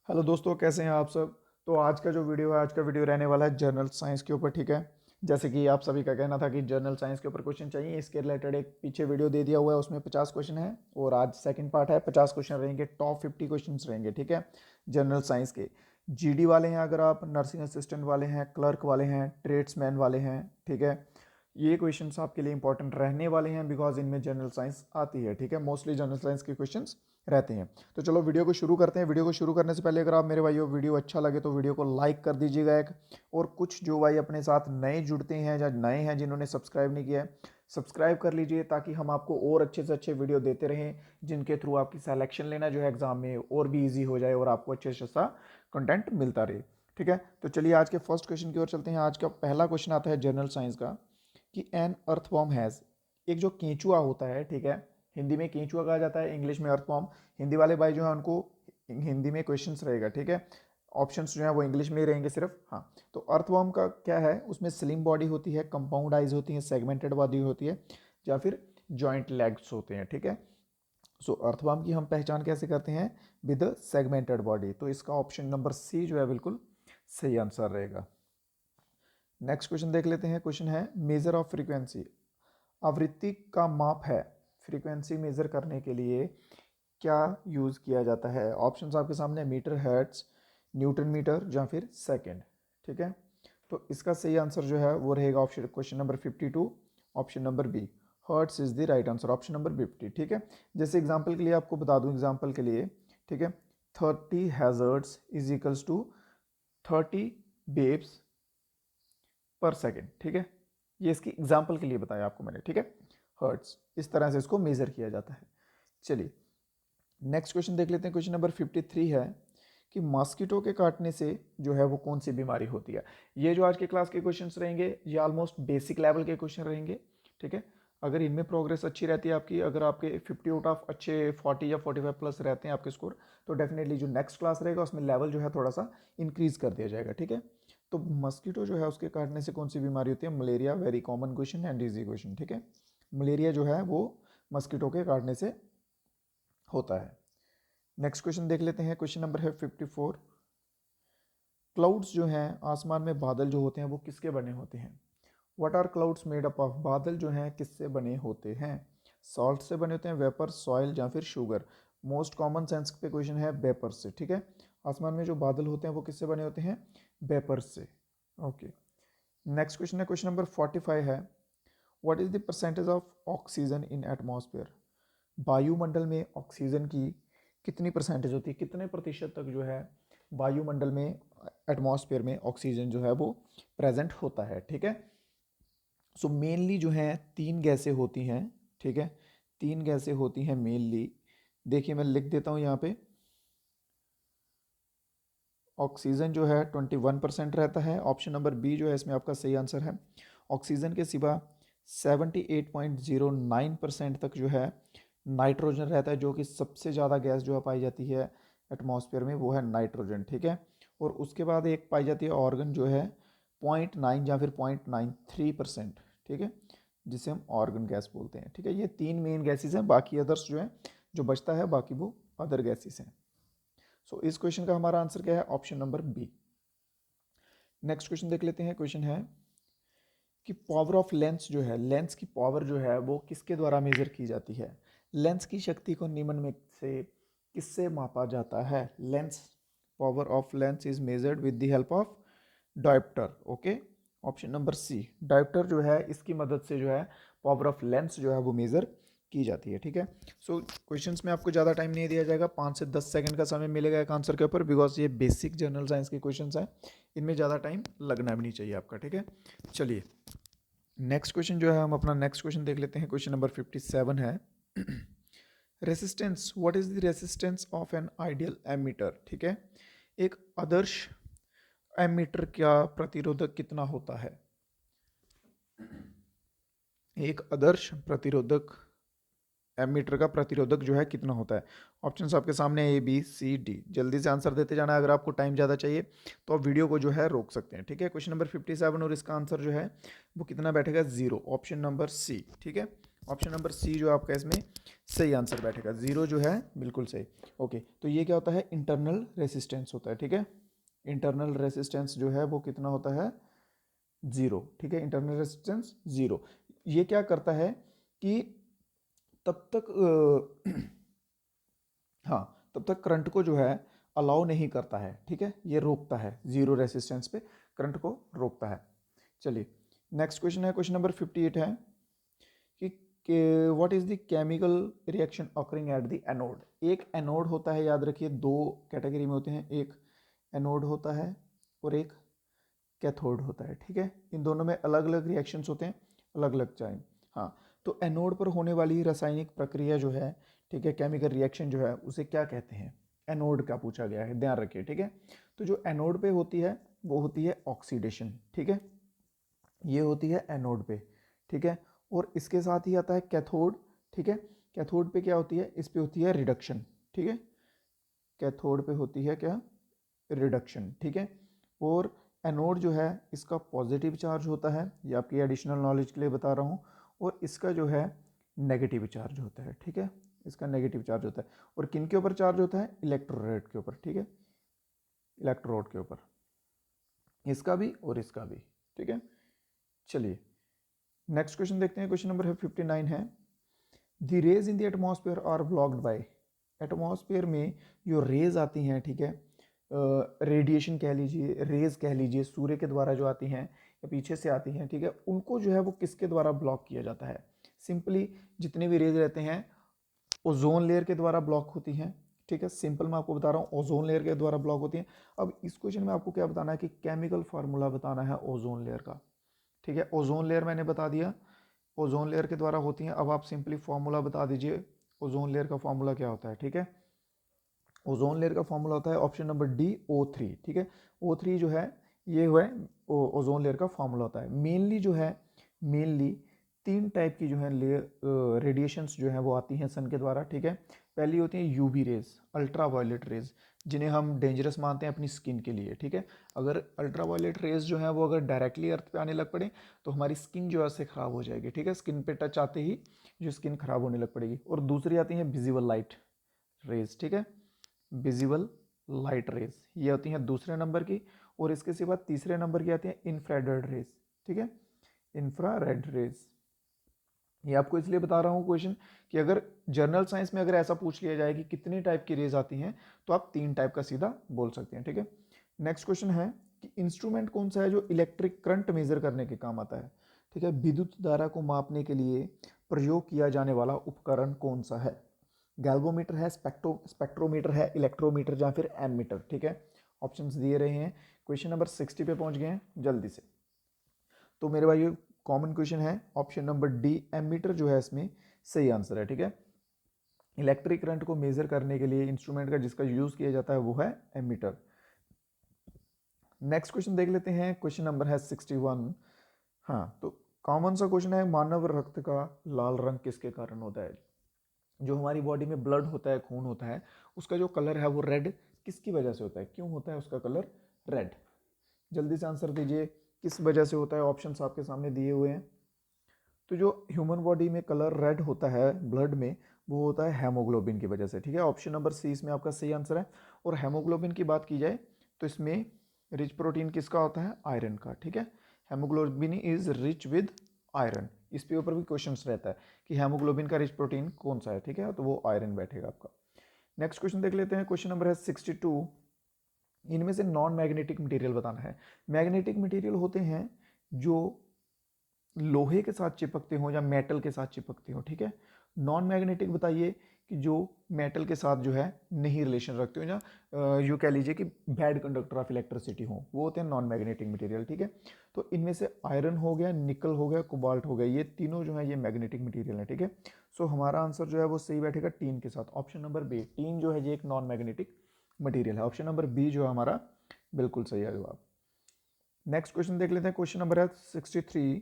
Hello दोस्तों, कैसे हैं आप सब। तो आज का जो वीडियो है, आज का वीडियो रहने वाला है जनरल साइंस के ऊपर। ठीक है, जैसे कि आप सभी का कहना था कि जनरल साइंस के ऊपर क्वेश्चन चाहिए, इसके रिलेटेड एक पीछे वीडियो दे दिया हुआ है, उसमें 50 क्वेश्चन है और आज सेकंड पार्ट है। 50 क्वेश्चन रहेंगे, टॉप 50 क्वेश्चन रहेंगे। ठीक है, जनरल साइंस के जीडी वाले हैं, अगर आप नर्सिंग असिस्टेंट वाले हैं, क्लर्क वाले हैं, ट्रेड्समैन वाले हैं, ठीक है, ये क्वेश्चंस आपके लिए इंपॉर्टेंट रहने वाले हैं बिकॉज इनमें जनरल साइंस आती है। ठीक है, मोस्टली जनरल साइंस के क्वेश्चंस रहते हैं। तो चलो वीडियो को शुरू करते हैं। वीडियो को शुरू करने से पहले अगर आप मेरे भाइयों वीडियो अच्छा लगे तो वीडियो को लाइक कर दीजिएगा एक। और कुछ जो भाई अपने साथ नए जुड़ते हैं या नए हैं जिन्होंने सब्सक्राइब नहीं किया है, सब्सक्राइब कर लीजिए ताकि हम आपको और अच्छे से अच्छे वीडियो देते रहें, जिनके थ्रू आपकी सिलेक्शन लेना जो है एग्जाम में और भी ईजी हो जाए और आपको अच्छे से अच्छा कंटेंट मिलता रहे। ठीक है, तो चलिए आज के फर्स्ट क्वेश्चन की ओर चलते हैं। आज का पहला क्वेश्चन आता है जनरल साइंस का कि एन अर्थवॉर्म हैज़, एक जो केंचुआ होता है, ठीक है, हिंदी में केंचुआ कहा जाता है, इंग्लिश में अर्थवॉर्म। हिंदी वाले भाई जो है उनको हिंदी में क्वेश्चंस रहेगा। ठीक है, ऑप्शंस जो है वो इंग्लिश में ही रहेंगे सिर्फ। हाँ, तो अर्थवॉर्म का क्या है, उसमें स्लिम बॉडी होती है, कंपाउंड आइज होती है, सेगमेंटेड बॉडी होती है, या फिर जॉइंट लेग्स होते हैं। ठीक है, सो अर्थवॉर्म की हम पहचान कैसे करते हैं, विद सेगमेंटेड बॉडी। तो इसका ऑप्शन नंबर सी जो है बिल्कुल सही आंसर रहेगा। नेक्स्ट क्वेश्चन देख लेते हैं। क्वेश्चन है मेजर ऑफ फ्रीक्वेंसी, आवृत्ति का माप है, फ्रीक्वेंसी मेजर करने के लिए क्या यूज़ किया जाता है। ऑप्शंस आपके सामने, मीटर, हर्ट्ज, न्यूटन मीटर या फिर सेकंड। ठीक है, तो इसका सही आंसर जो है वो रहेगा option question number 52, option number B, hertz is the right answer, option number 50। ठीक है, जैसे एग्जांपल के लिए आपको बता दूं, एग्जांपल के लिए, ठीक है, 30 hazards is equals to 30 waves per second. ठीक है, ये इसकी एग्जाम्पल के लिए बताया आपको मैंने। ठीक है, हर्ट्स, इस तरह से इसको मेजर किया जाता है। चलिए नेक्स्ट क्वेश्चन देख लेते हैं। क्वेश्चन नंबर 53 है कि मॉस्किटो के काटने से जो है वो कौन सी बीमारी होती है। ये जो आज के क्लास के क्वेश्चंस रहेंगे ये ऑलमोस्ट बेसिक लेवल के क्वेश्चन रहेंगे। ठीक है, अगर इनमें प्रोग्रेस अच्छी रहती है आपकी, अगर आपके 50 आउट ऑफ अच्छे 40 या 45 प्लस रहते हैं आपके स्कोर, तो डेफिनेटली जो नेक्स्ट क्लास रहेगा उसमें लेवल जो है थोड़ा सा इंक्रीज कर दिया जाएगा। ठीक है, तो मस्कीटो जो है उसके काटने से कौन सी बीमारी होती है, malaria, very common question and easy question. ठीक है, मलेरिया जो है वो मस्कीटो के काटने से होता है। नेक्स्ट क्वेश्चन देख लेते हैं। क्वेश्चन नंबर है 54, क्लाउड्स जो हैं, आसमान में बादल जो होते हैं वो किसके बने होते हैं। What are clouds made up of, बादल जो हैं किससे बने होते हैं, सॉल्ट से बने होते हैं, वेपर, सॉइल या फिर शुगर। मोस्ट कॉमन सेंस पे क्वेश्चन है वेपर से। ठीक है, आसमान में जो बादल होते हैं वो किससे बने होते हैं, वेपर से। ओके, नेक्स्ट क्वेश्चन है, क्वेश्चन नंबर 45 है, what is the percentage of oxygen in atmosphere, वायुमंडल में ऑक्सीजन की कितनी परसेंटेज होती है, कितने प्रतिशत तक जो है वायुमंडल में, एटमॉस्फेयर में ऑक्सीजन जो है वो प्रेजेंट होता है। ठीक है, सो मेनली जो है तीन गैसें होती हैं। ठीक है, तीन गैसें होती हैं मेनली। देखिए मैं लिख देता हूँ यहाँ पे, ऑक्सीजन जो है 21% रहता है, ऑप्शन नंबर बी जो है इसमें आपका सही आंसर है। ऑक्सीजन के सिवा 78.09% तक जो है नाइट्रोजन रहता है, जो कि सबसे ज़्यादा गैस जो है पाई जाती है एटमॉस्फेयर में वो है नाइट्रोजन। ठीक है, और उसके बाद एक पाई जाती है ऑर्गन जो है 0.9 या फिर 0.93%। ठीक है, जिसे हम ऑर्गन गैस बोलते हैं। ठीक है, ये तीन मेन गैसेस हैं, बाकी अदर्स जो है जो बचता है बाकी वो अदर गैसेस हैं। सो इस क्वेश्चन का हमारा आंसर क्या है, option number B. Next question देख लेते हैं। क्वेश्चन है कि पावर ऑफ लेंस जो है, लेंस की पावर जो है वो किसके द्वारा मेजर की जाती है, लेंस की शक्ति को निम्न में से किससे मापा जाता है। Lens, power of lens is measured with the help of dioptre. Okay, option number C, dioptre जो है इसकी मदद से जो है पावर ऑफ लेंस जो है वो मेजर की जाती है। ठीक है, सो क्वेश्चंस में आपको ज़्यादा टाइम नहीं दिया जाएगा, 5 से 10 सेकंड का समय मिलेगा एक आंसर के ऊपर, बिकॉज ये बेसिक जनरल साइंस के क्वेश्चंस हैं, इनमें ज़्यादा टाइम लगना भी नहीं चाहिए आपका। ठीक है, चलिए नेक्स्ट क्वेश्चन जो है हम अपना नेक्स्ट क्वेश्चन देख लेते हैं। क्वेश्चन नंबर 57 है, resistance, what is the resistance of an ideal ammeter. ठीक है, एक आदर्श एमीटर का प्रतिरोधक कितना होता है, एक आदर्श प्रतिरोधक एमीटर का प्रतिरोधक जो है कितना होता है। ऑप्शंस आपके सामने ए बी सी डी, जल्दी से आंसर देते जाना है। अगर आपको टाइम ज़्यादा चाहिए तो आप वीडियो को जो है रोक सकते हैं। ठीक है, क्वेश्चन नंबर 57 और इसका आंसर जो है वो कितना बैठेगा, जीरो, ऑप्शन नंबर सी। ठीक है, ऑप्शन नंबर सी जो आपका इसमें सही आंसर बैठेगा, जीरो जो है बिल्कुल सही। ओके, तो ये क्या होता है, इंटरनल रेसिस्टेंस होता है, ठीक है। इंटरनल रेसिस्टेंस जो है वो कितना होता है, जीरो, ठीक है। Internal resistance zero. ये क्या करता है कि तब तक हाँ, तब तक करंट को जो है अलाउ नहीं करता है, ठीक है, ये रोकता है, जीरो रेसिस्टेंस पे करंट को रोकता है। चलिए नेक्स्ट क्वेश्चन है, क्वेश्चन नंबर 58 है कि what is the chemical reaction occurring at the anode. एक एनोड होता है, याद रखिए दो कैटेगरी में होते हैं, एक एनोड होता है और एक कैथोड होता है, ठीक है। इन दोनों में अलग अलग रिएक्शंस होते हैं, अलग अलग टाइम। हाँ, तो एनोड पर होने वाली रासायनिक प्रक्रिया जो है, ठीक है, केमिकल रिएक्शन जो है, उसे क्या कहते हैं। एनोड का पूछा गया है, ध्यान रखिए, ठीक है। तो जो एनोड पे होती है वो होती है ऑक्सीडेशन, ठीक है, ये होती है एनोड पे, ठीक है। और इसके साथ ही आता है कैथोड, ठीक है। कैथोड पे क्या होती है, इस पे होती है रिडक्शन, ठीक है। कैथोड पे होती है क्या, रिडक्शन, ठीक है। और एनोड जो है इसका पॉजिटिव चार्ज होता है, ये आपकी एडिशनल नॉलेज के लिए बता रहा हूँ, और इसका जो है नेगेटिव चार्ज होता है, ठीक है, इसका नेगेटिव चार्ज होता है। और किन के ऊपर चार्ज होता है, इलेक्ट्रोड के ऊपर, ठीक है, इलेक्ट्रोड के ऊपर, इसका भी और इसका भी, ठीक है। चलिए नेक्स्ट क्वेश्चन देखते हैं, क्वेश्चन नंबर 59 है, the rays in the atmosphere are blocked by. Atmosphere में जो रेज आती हैं, ठीक है, रेडिएशन कह लीजिए, रेज कह लीजिए, सूर्य के द्वारा जो आती हैं या पीछे से आती हैं, ठीक है, उनको जो है वो किसके द्वारा ब्लॉक किया जाता है। सिंपली जितने भी रेज रहते हैं ओजोन लेयर के द्वारा ब्लॉक होती हैं, ठीक है, सिंपल मैं आपको बता रहा हूँ, ओजोन लेयर के द्वारा ब्लॉक होती हैं। अब इस क्वेश्चन में आपको क्या बताना है कि केमिकल फार्मूला बताना है ओजोन लेयर का, ठीक है। ओजोन लेयर मैंने बता दिया, ओजोन लेयर के द्वारा होती हैं। अब आप सिंपली फॉर्मूला बता दीजिए, ओजोन लेयर का फॉर्मूला क्या होता है, ठीक है। ओजोन लेयर का फॉर्मूला होता है ऑप्शन नंबर डी, O3, ठीक है। O3 जो है ये है ओजोन लेयर का फॉर्मूला होता है। मेनली जो है, मेनली तीन टाइप की जो है लेयर रेडिएशंस जो है वो आती हैं सन के द्वारा, ठीक है। पहली होती है UV rays, ultraviolet rays, जिन्हें हम डेंजरस मानते हैं अपनी स्किन के लिए, ठीक है। अगर अल्ट्रा वायलेट रेज जो है वो अगर डायरेक्टली अर्थ पे आने लग पड़े तो हमारी स्किन जो है उससे ख़राब हो जाएगी, ठीक है, स्किन पे टच आते ही जो स्किन ख़राब होने लग पड़ेगी। और दूसरी आती है विजिबल लाइट रेज, ठीक है, विजिबल लाइट रेज, ये होती हैं दूसरे नंबर की। और इसके सिवा तीसरे नंबर की आती है इंफ्रारेड रेज, ठीक है, इंफ्रारेड रेज। ये आपको इसलिए बता रहा हूँ क्वेश्चन कि अगर जर्नल साइंस में अगर ऐसा पूछ लिया जाए कि कितनी टाइप की रेज आती हैं तो आप तीन टाइप का सीधा बोल सकते हैं, ठीक है। नेक्स्ट क्वेश्चन है कि इंस्ट्रूमेंट कौन सा है जो इलेक्ट्रिक करंट मेजर करने के काम आता है, ठीक है। विद्युत धारा को मापने के लिए प्रयोग किया जाने वाला उपकरण कौन सा है। गैल्वोमीटर है, स्पेक्ट्रोमीटर है, इलेक्ट्रोमीटर या फिर एमीटर, ठीक है। ऑप्शंस दिए रहे हैं। क्वेश्चन नंबर 60 पे पहुंच गए हैं जल्दी से। तो मेरे भाई कॉमन क्वेश्चन है ऑप्शन नंबर डी, एमीटर जो है इसमें सही आंसर है, ठीक है। इलेक्ट्रिक करंट को मेजर करने के लिए इंस्ट्रूमेंट का जिसका यूज किया जाता है वो है एमीटर। नेक्स्ट क्वेश्चन देख लेते हैं, क्वेश्चन नंबर है 61। हाँ, तो कॉमन सा क्वेश्चन है, मानव रक्त का लाल रंग किसके कारण होता है। जो हमारी बॉडी में ब्लड होता है, खून होता है, उसका जो कलर है वो रेड किसकी वजह से होता है, क्यों होता है उसका कलर रेड। जल्दी से आंसर दीजिए, किस वजह से होता है, ऑप्शंस आपके सामने दिए हुए हैं। तो जो ह्यूमन बॉडी में कलर रेड होता है ब्लड में, वो होता है हेमोग्लोबिन की वजह से, ठीक है। ऑप्शन नंबर सी इसमें आपका सही आंसर है। और हेमोग्लोबिन की बात की जाए तो इसमें रिच प्रोटीन किसका होता है, आयरन का, ठीक है। Haemoglobin is rich with iron, इस पे ऊपर भी क्वेश्चन रहता है कि हेमोग्लोबिन का रिच प्रोटीन कौन सा है, ठीक है, तो वो आयरन बैठेगा आपका। नेक्स्ट क्वेश्चन देख लेते हैं, क्वेश्चन नंबर है 62। इनमें से नॉन मैग्नेटिक मटेरियल बताना है। मैग्नेटिक मटेरियल होते हैं जो लोहे के साथ चिपकते हो या मेटल के साथ चिपकते हो, ठीक है। नॉन मैग्नेटिक बताइए कि जो मेटल के साथ जो है नहीं रिलेशन रखते हो या यूँ कह लीजिए कि बैड कंडक्टर ऑफ इलेक्ट्रिसिटी हो, वो होते हैं नॉन मैग्नेटिक मटेरियल, ठीक है। तो इनमें से आयरन हो गया, निकल हो गया, कोबाल्ट हो गया, ये तीनों जो है ये मैग्नेटिक मटेरियल है, ठीक है। सो हमारा आंसर जो है वो सही बैठेगा टीन के साथ, ऑप्शन नंबर बी, टीन जो है ये एक नॉन मैग्नेटिक मटेरियल है। ऑप्शन नंबर बी जो है हमारा बिल्कुल सही है जवाब। नेक्स्ट क्वेश्चन देख लेते हैं, क्वेश्चन नंबर है 63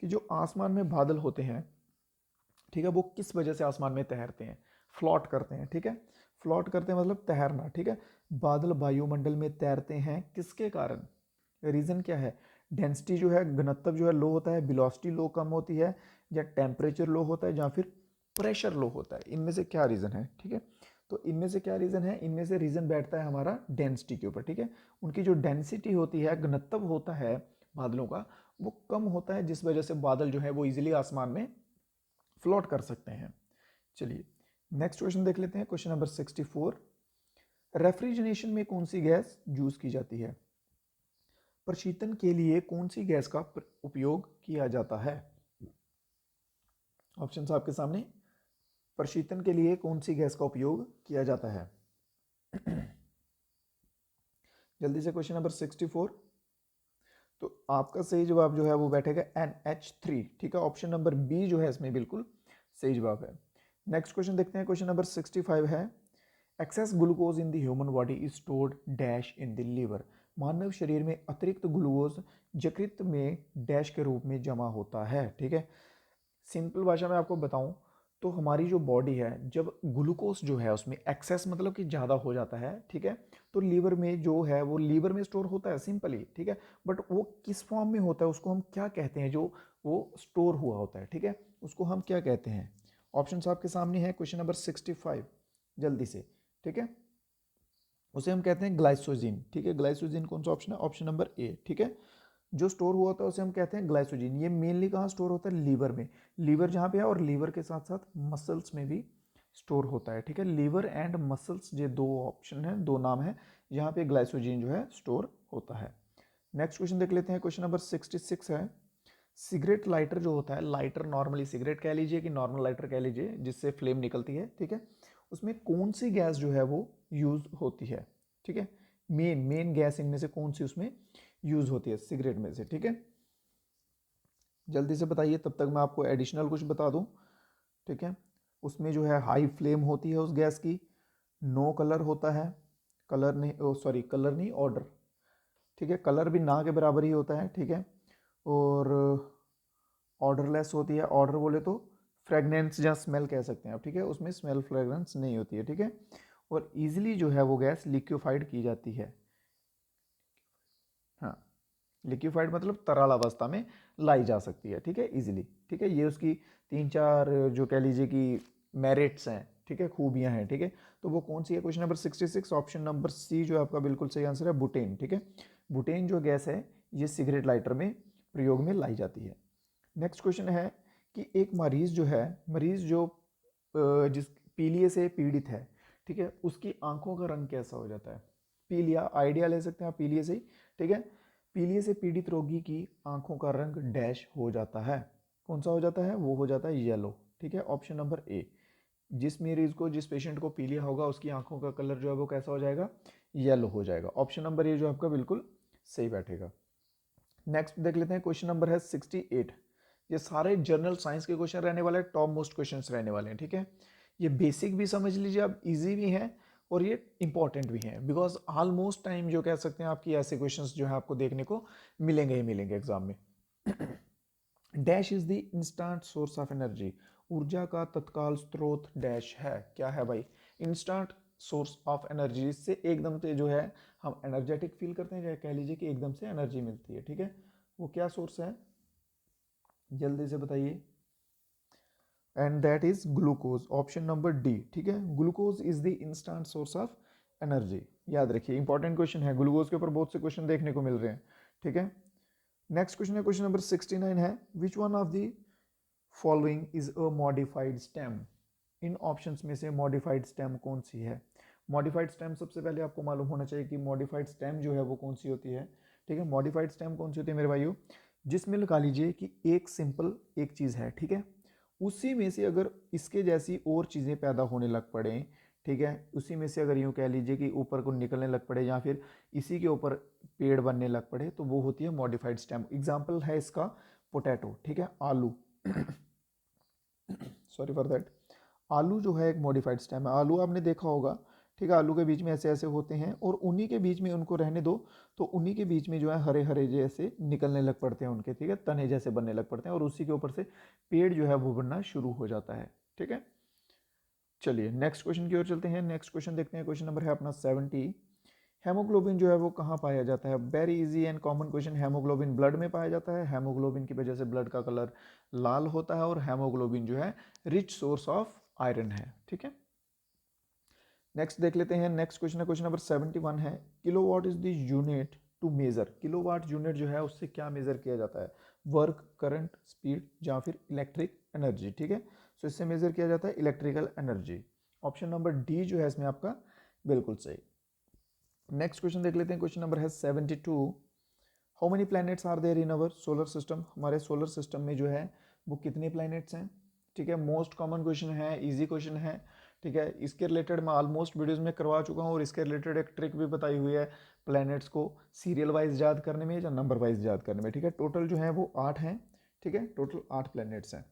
कि जो आसमान में बादल होते हैं, ठीक है, वो किस वजह से आसमान में तैरते हैं, फ्लॉट करते हैं, ठीक है। फ्लॉट करते हैं मतलब तैरना, ठीक है। बादल वायुमंडल में तैरते हैं किसके कारण, रीजन क्या है, डेंसिटी जो है, घनत्व जो है लो होता है, वेलोसिटी लो कम होती है, या टेम्परेचर लो होता है, या फिर प्रेशर लो होता है। इनमें से क्या रीज़न है, ठीक है। तो इनमें से क्या रीज़न है, इनमें से रीज़न बैठता है हमारा डेंसिटी के ऊपर, ठीक है। उनकी जो डेंसिटी होती है, घनत्व होता है बादलों का, वो कम होता है, जिस वजह से बादल जो है वो इजीली आसमान में फ्लोट कर सकते हैं। चलिए नेक्स्ट क्वेश्चन देख लेते हैं, क्वेश्चन नंबर 64। रेफ्रिजरेशन में कौन सी गैस यूज की जाती है? प्रशीतन के लिए कौन सी गैस का उपयोग किया जाता है? ऑप्शन आपके सामने। प्रशीतन के लिए कौन सी गैस का उपयोग किया जाता है? जल्दी से क्वेश्चन नंबर 64। तो आपका सही जवाब जो है वो बैठेगा NH3, ठीक है। ऑप्शन नंबर बी जो है इसमें बिल्कुल सही जवाब है। नेक्स्ट क्वेश्चन देखते हैं, क्वेश्चन नंबर 65 है, excess glucose in the human body is stored dash in the liver. मानव शरीर में अतिरिक्त ग्लूकोज यकृत में डैश के रूप में जमा होता है, ठीक है। सिंपल भाषा में आपको बताऊं तो हमारी जो बॉडी है, जब ग्लूकोज जो है उसमें एक्सेस मतलब कि ज़्यादा हो जाता है, ठीक है, तो लीवर में जो है वो लीवर में स्टोर होता है सिंपली, ठीक है। बट वो किस फॉर्म में होता है, उसको हम क्या कहते हैं, जो वो स्टोर हुआ होता है, ठीक है, उसको हम क्या कहते हैं? ऑप्शन आपके सामने है, क्वेश्चन नंबर 65, जल्दी से, ठीक है। उसे हम कहते हैं ग्लाइसोजिन, ठीक है। ग्लाइसोजिन कौन सा ऑप्शन है? ऑप्शन नंबर ए, ठीक है। जो स्टोर हुआ होता है उसे हम कहते हैं ग्लाइसोजिन। ये मेनली कहाँ स्टोर होता है? लीवर में। लीवर जहाँ पे है, और लीवर के साथ साथ मसल्स में भी स्टोर होता है, ठीक है। लीवर एंड मसल्स, ये दो ऑप्शन है, दो नाम है जहाँ पे ग्लाइसोजिन जो है स्टोर होता है। नेक्स्ट क्वेश्चन देख लेते हैं, क्वेश्चन नंबर 66 है, सिगरेट लाइटर जो होता है, लाइटर नॉर्मली सिगरेट कह लीजिए कि नॉर्मल लाइटर कह लीजिए, जिससे फ्लेम निकलती है, ठीक है, उसमें कौन सी गैस जो है वो यूज होती है, ठीक है। मेन मेन गैस इनमें से कौन सी उसमें यूज होती है सिगरेट में से, ठीक है। जल्दी से बताइए, तब तक मैं आपको एडिशनल कुछ बता दूं, ठीक है। उसमें जो है हाई फ्लेम होती है उस गैस की, नो कलर होता है, कलर नहीं, सॉरी कलर नहीं, ऑर्डर, ठीक है, कलर भी ना के बराबर ही होता है, ठीक है। और ऑर्डरलेस होती है, ऑर्डर बोले तो फ्रेगनेंस या स्मेल कह सकते हैं आप, ठीक है, उसमें स्मेल फ्रेगरेंस नहीं होती है, ठीक है। और इजीली जो है वो गैस लिक्विफाइड की जाती है, हाँ, लिक्विफाइड मतलब तरल अवस्था में लाई जा सकती है, ठीक है, इजीली, ठीक है। ये उसकी तीन चार जो कह लीजिए कि मेरिट्स हैं, ठीक है, खूबियां हैं, ठीक है। तो वो कौन सी है? Question number 66, option number C जो है आपका बिल्कुल सही आंसर है, बुटेन, ठीक है। बुटेन जो गैस है ये सिगरेट लाइटर में प्रयोग में लाई जाती है। नेक्स्ट क्वेश्चन है कि एक मरीज जो है, मरीज जो जिस पीलिया से पीड़ित है, ठीक है, उसकी आंखों का रंग कैसा हो जाता है? पीलिया, आइडिया ले सकते हैं आप पीलिया से ही, ठीक है। पीलिया से पीड़ित रोगी की आंखों का रंग डैश हो जाता है, कौन सा हो जाता है? वो हो जाता है येलो, ठीक है। ऑप्शन नंबर ए, जिस मरीज को, जिस पेशेंट को पीलिया होगा उसकी आंखों का कलर जो है वो कैसा हो जाएगा? येलो हो जाएगा। ऑप्शन नंबर ए जो आपका बिल्कुल सही बैठेगा। नेक्स्ट देख लेते हैं, क्वेश्चन नंबर है 68। ये सारे जनरल साइंस के क्वेश्चन रहने वाले हैं, टॉप मोस्ट क्वेश्चन रहने वाले हैं, ठीक है। ये बेसिक भी समझ लीजिए आप, इजी भी हैं और ये इंपॉर्टेंट भी हैं, बिकॉज ऑलमोस्ट टाइम जो कह सकते हैं आपकी ऐसे क्वेश्चंस जो है आपको देखने को मिलेंगे ही मिलेंगे एग्जाम में। Dash is the instant source of energy, ऊर्जा का तत्काल स्रोत डैश है, क्या है भाई? इंस्टेंट सोर्स ऑफ एनर्जी, जिससे एकदम से जो है हम एनर्जेटिक फील करते हैं, या कह लीजिए कि एकदम से एनर्जी मिलती है, ठीक है। वो क्या सोर्स है? जल्दी से बताइए। And that is glucose, option number D, ठीक है। Glucose is the instant source of energy, याद रखिए, इंपॉर्टेंट क्वेश्चन है, ग्लूकोज के ऊपर बहुत से क्वेश्चन देखने को मिल रहे हैं, ठीक है। नेक्स्ट क्वेश्चन है, क्वेश्चन नंबर 69 है, which one of the following is a modified stem. In options में से मॉडिफाइड स्टेम कौन सी है? मॉडिफाइड स्टेम सबसे पहले आपको मालूम होना चाहिए कि मॉडिफाइड स्टेम जो है वो कौन सी होती है, ठीक है। मॉडिफाइड स्टेम कौन सी होती है मेरे भाइयों? जिसमें लगा लीजिए कि एक सिंपल एक चीज़ है, ठीक है, उसी में से अगर इसके जैसी और चीज़ें पैदा होने लग पड़े, ठीक है, उसी में से अगर यूँ कह लीजिए कि ऊपर को निकलने लग पड़े, या फिर इसी के ऊपर पेड़ बनने लग पड़े, तो वो होती है मॉडिफाइड स्टेम। एग्जाम्पल है इसका पोटैटो, ठीक है, आलू, सॉरी फॉर दैट। आलू जो है एक मॉडिफाइड स्टेम है, आलू आपने देखा होगा, ठीक है, आलू के बीच में ऐसे ऐसे होते हैं, और उन्हीं के बीच में उनको रहने दो, तो उन्हीं के बीच में जो है हरे हरे जैसे निकलने लग पड़ते हैं उनके, ठीक है, तने जैसे बनने लग पड़ते हैं, और उसी के ऊपर से पेड़ जो है वो बनना शुरू हो जाता है, ठीक है। चलिए नेक्स्ट क्वेश्चन की ओर चलते हैं। नेक्स्ट क्वेश्चन देखते हैं, क्वेश्चन नंबर है अपना 70। हेमोग्लोबिन जो है वो कहाँ पाया जाता है? Very easy and common question. Haemoglobin blood में पाया जाता है, हेमोग्लोबिन की वजह से ब्लड का कलर लाल होता है और हेमोग्लोबिन जो है रिच सोर्स ऑफ आयरन है, ठीक है। नेक्स्ट देख लेते हैं, नेक्स्ट क्वेश्चन है क्वेश्चन नंबर 71 है, kilowatt is the unit to measure. Kilowatt unit जो है उससे क्या मेजर किया जाता है? वर्क, करंट, स्पीड या फिर इलेक्ट्रिक एनर्जी, ठीक है। सो इससे मेजर किया जाता है electrical energy. Option number D जो है इसमें आपका बिल्कुल सही। नेक्स्ट क्वेश्चन देख लेते हैं, क्वेश्चन नंबर है 72, how many planets are there in our solar system. हमारे सोलर सिस्टम में जो है वो कितने प्लैनेट्स हैं, ठीक है। मोस्ट कॉमन क्वेश्चन है, इजी क्वेश्चन है, ठीक है। इसके रिलेटेड मैं ऑलमोस्ट वीडियोस में करवा चुका हूँ और इसके रिलेटेड एक ट्रिक भी बताई हुई है प्लैनेट्स को सीरियल वाइज याद करने में या नंबर वाइज याद करने में, ठीक है। टोटल जो है वो 8 हैं, ठीक है, टोटल 8 प्लैनेट्स हैं।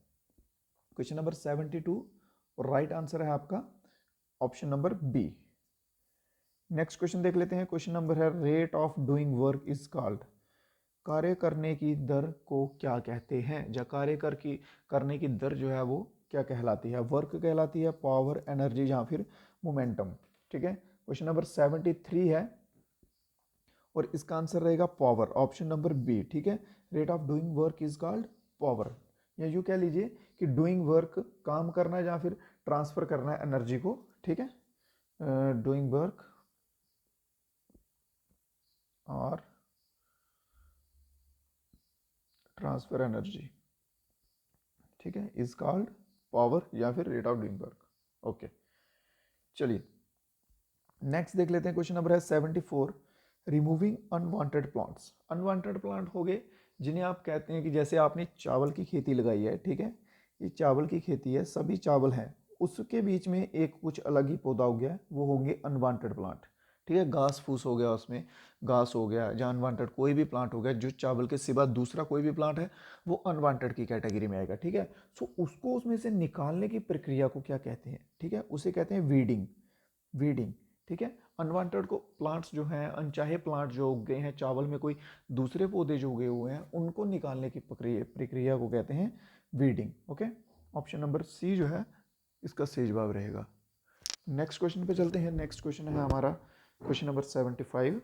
क्वेश्चन नंबर 72 और राइट आंसर है आपका option number B. Next question देख लेते हैं, क्वेश्चन नंबर है rate of doing work is called. कार्य करने की दर को क्या कहते हैं, या कार्य करने की दर जो है वो क्या कहलाती है? वर्क कहलाती है, पावर, एनर्जी या फिर मोमेंटम, ठीक है। क्वेश्चन नंबर 73 है और इसका आंसर रहेगा पावर, ऑप्शन नंबर बी, ठीक है। Rate of doing work is called power, या यूँ कह लीजिए कि डूइंग वर्क काम करना या फिर ट्रांसफर करना है एनर्जी को, ठीक है। डूइंग वर्क और ट्रांसफर एनर्जी, ठीक है, इज कॉल्ड पावर या फिर rate of doing work. Okay, चलिए नेक्स्ट देख लेते हैं, क्वेश्चन नंबर है 74, removing unwanted plants. Unwanted plant हो गए जिन्हें आप कहते हैं कि जैसे आपने चावल की खेती लगाई है, ठीक है, ये चावल की खेती है, सभी चावल हैं, उसके बीच में एक कुछ अलग ही पौधा हो गया, वो होंगे अनवांटेड प्लांट, ठीक है। घास फूस हो गया, उसमें घास हो गया या अनवांटेड कोई भी प्लांट हो गया जो चावल के सिवा दूसरा कोई भी प्लांट है वो अनवांटेड की कैटेगरी में आएगा, ठीक है। सो उसको उसमें से निकालने की प्रक्रिया को क्या कहते हैं, ठीक है, उसे कहते हैं वीडिंग, वीडिंग, ठीक है। अनवांटेड को प्लांट्स जो हैं, अनचाहे प्लांट जो उग गए हैं चावल में, कोई दूसरे पौधे जो उगे हुए हैं उनको निकालने की प्रक्रिया को कहते हैं वीडिंग, ओके। ऑप्शन नंबर सी जो है इसका सही जवाब रहेगा। नेक्स्ट क्वेश्चन पे चलते हैं, नेक्स्ट क्वेश्चन है हमारा question number 75,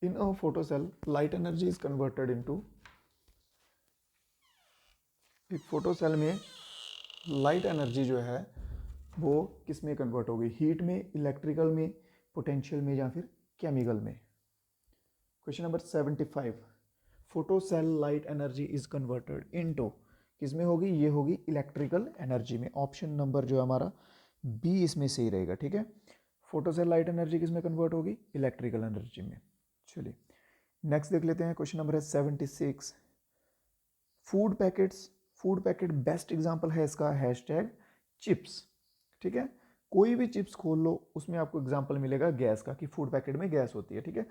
in a photo cell light energy is converted into. एक फोटो सेल में लाइट एनर्जी जो है वो किस में कन्वर्ट होगी? हीट में, इलेक्ट्रिकल में, पोटेंशियल में या फिर केमिकल में? Question number 75, photo cell light energy is converted into, किस में होगी? ये होगी इलेक्ट्रिकल एनर्जी में। ऑप्शन नंबर जो है हमारा बी इसमें सही रहेगा, ठीक है। फोटो सेल लाइट एनर्जी किस में कन्वर्ट होगी? इलेक्ट्रिकल एनर्जी में। चलिए नेक्स्ट देख लेते हैं, क्वेश्चन नंबर है 76, food packets, food packet best example है इसका हैशटैग चिप्स, ठीक है। कोई भी चिप्स खोल लो उसमें आपको एग्जांपल मिलेगा गैस का कि फूड पैकेट में गैस होती है, ठीक है।